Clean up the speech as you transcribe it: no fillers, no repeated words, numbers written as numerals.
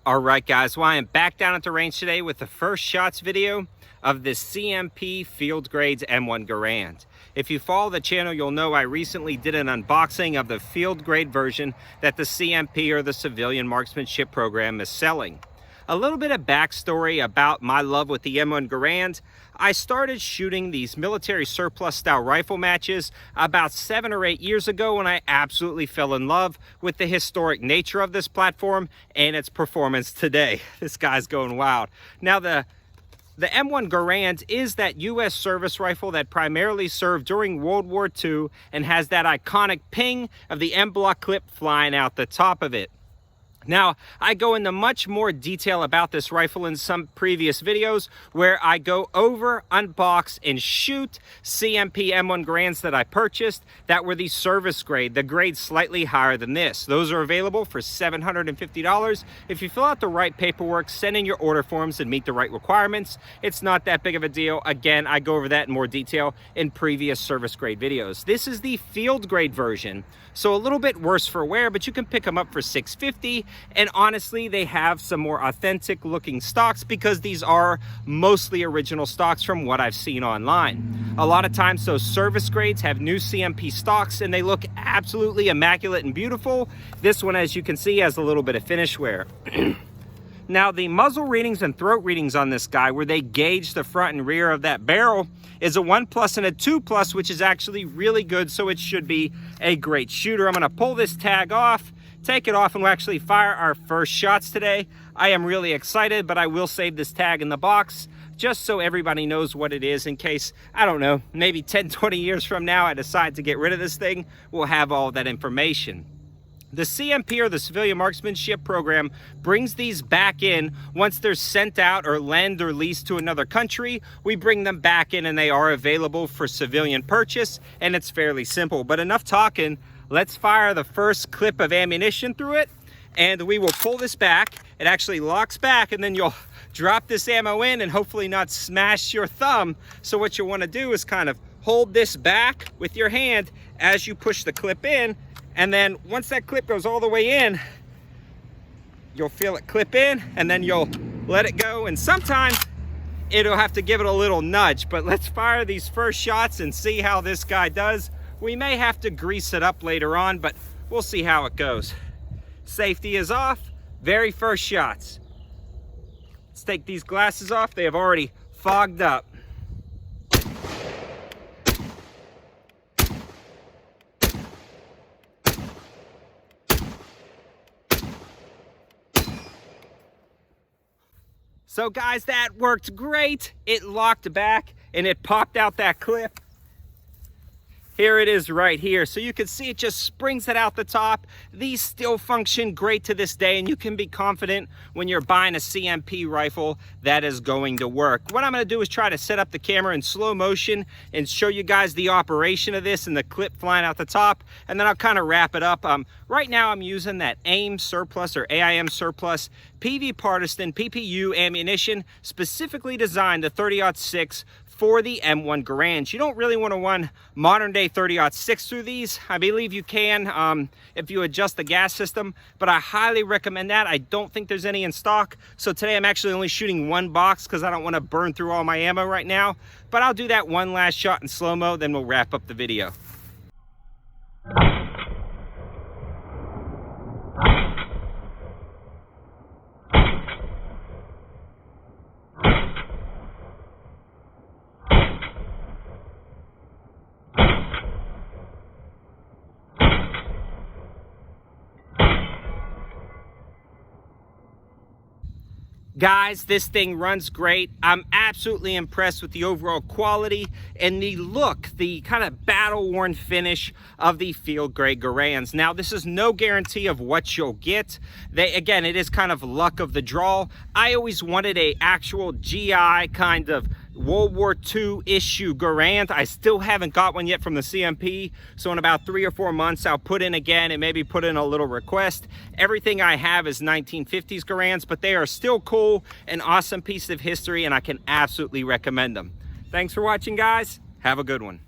All right, guys, well, I am back down at the range today with the first shots video of this CMP Field Grades M1 Garand. If you follow the channel, you'll know I recently did an unboxing of the field grade version that the CMP, or the Civilian Marksmanship Program, is selling. A little bit of backstory about my love with the M1 Garand. I started shooting these military surplus style rifle matches about 7 or 8 years ago, and I absolutely fell in love with the historic nature of this platform and its performance today. This guy's going wild. Now, the M1 Garand is that U.S. service rifle that primarily served during World War II and has that iconic ping of the M-block clip flying out the top of it. Now, I go into much more detail about this rifle in some previous videos where I go over, unbox, and shoot CMP M1 Garands that I purchased that were the service grade, the grade slightly higher than this. Those are available for $750. If you fill out the right paperwork, send in your order forms, and meet the right requirements, it's not that big of a deal. Again, I go over that in more detail in previous service grade videos. This is the field grade version, so a little bit worse for wear, but you can pick them up for $650. And honestly, they have some more authentic looking stocks because these are mostly original stocks from what I've seen online. A lot of times those service grades have new CMP stocks and they look absolutely immaculate and beautiful. This one, as you can see, has a little bit of finish wear. Now, the muzzle readings and throat readings on this guy, where they gauge the front and rear of that barrel, is a 1+ and a 2+, which is actually really good, so it should be a great shooter. I'm going to pull this tag off, take it off, and we'll actually fire our first shots today. I am really excited, but I will save this tag in the box just so everybody knows what it is in case, I don't know, maybe 10, 20 years from now I decide to get rid of this thing. We'll have all that information. The CMP, or the Civilian Marksmanship Program, brings these back in once they're sent out or lend or leased to another country. We bring them back in and they are available for civilian purchase, and it's fairly simple. But enough talking, let's fire the first clip of ammunition through it, and we will pull this back. It actually locks back, and then you'll drop this ammo in and hopefully not smash your thumb. So what you want to do is kind of hold this back with your hand as you push the clip in. And then once that clip goes all the way in, you'll feel it clip in, and then you'll let it go. And sometimes it'll have to give it a little nudge, but let's fire these first shots and see how this guy does. We may have to grease it up later on, but we'll see how it goes. Safety is off. Very first shots. Let's take these glasses off. They have already fogged up. So guys, that worked great. It locked back and it popped out that clip. Here it is right here. So you can see it just springs it out the top. These still function great to this day, and you can be confident when you're buying a CMP rifle that is going to work. What I'm going to do is try to set up the camera in slow motion and show you guys the operation of this and the clip flying out the top, and then I'll kind of wrap it up. Right now I'm using that AIM surplus, or AIM surplus, PV Partisan PPU ammunition, specifically designed to 30-06 for the M1 Garand. You don't really want to run modern day 30-06 through these. I believe you can if you adjust the gas system, but I highly recommend that. I don't think there's any in stock. So today I'm actually only shooting one box because I don't want to burn through all my ammo right now. But I'll do that one last shot in slow-mo, then we'll wrap up the video. Guys, this thing runs great. I'm absolutely impressed with the overall quality and the look, the kind of battle-worn finish of the field grade Garands. Now, this is no guarantee of what you'll get. Again, it is kind of luck of the draw. I always wanted a actual GI kind of World War II issue Garand. I still haven't got one yet from the CMP, so in about 3 or 4 months I'll put in again and maybe put in a little request. Everything I have is 1950s Garands, but they are still cool, an awesome piece of history, and I can absolutely recommend them. Thanks for watching, guys. Have a good one.